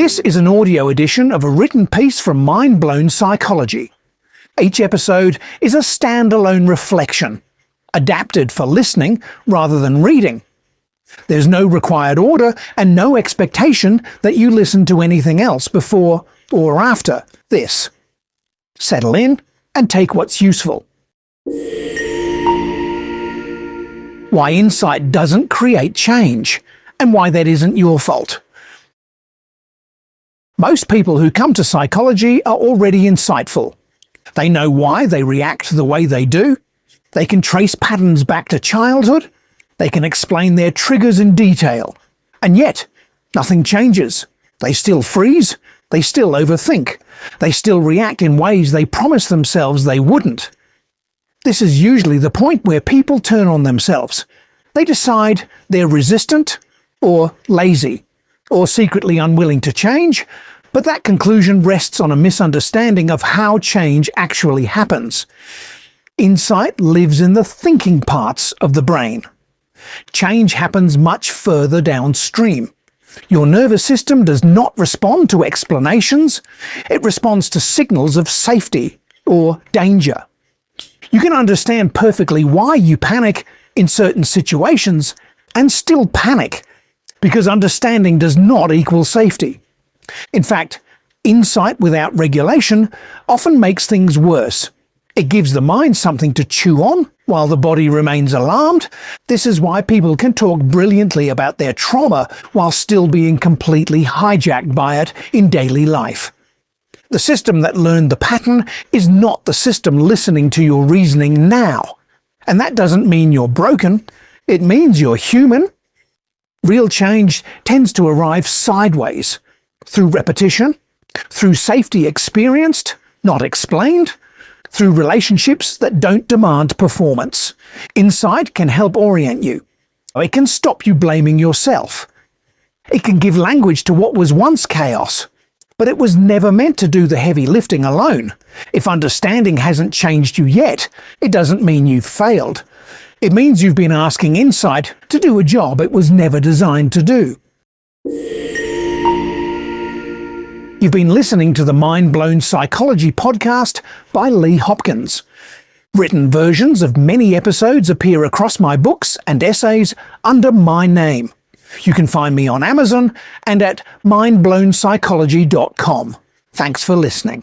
This is an audio edition of a written piece from Mind Blown Psychology. Each episode is a standalone reflection, adapted for listening rather than reading. There's no required order and no expectation that you listen to anything else before or after this. Settle in and take what's useful. Why insight doesn't create change, and why that isn't your fault. Most people who come to psychology are already insightful. They know why they react the way they do. They can trace patterns back to childhood. They can explain their triggers in detail. And yet, nothing changes. They still freeze. They still overthink. They still react in ways they promised themselves they wouldn't. This is usually the point where people turn on themselves. They decide they're resistant, or lazy, or secretly unwilling to change, but that conclusion rests on a misunderstanding of how change actually happens. Insight lives in the thinking parts of the brain. Change happens much further downstream. Your nervous system does not respond to explanations, it responds to signals of safety or danger. You can understand perfectly why you panic in certain situations and still panic, because understanding does not equal safety. In fact, insight without regulation often makes things worse. It gives the mind something to chew on while the body remains alarmed. This is why people can talk brilliantly about their trauma while still being completely hijacked by it in daily life. The system that learned the pattern is not the system listening to your reasoning now. And that doesn't mean you're broken. It means you're human. Real change tends to arrive sideways, through repetition, through safety experienced, not explained, through relationships that don't demand performance. Insight can help orient you. It can stop you blaming yourself. It can give language to what was once chaos, but it was never meant to do the heavy lifting alone. If understanding hasn't changed you yet, it doesn't mean you've failed. It means you've been asking insight to do a job it was never designed to do. You've been listening to the Mind Blown Psychology podcast by Hopkins. Written versions of many episodes appear across my books and essays under my name. You can find me on Amazon and at mindblownpsychology.com. Thanks for listening.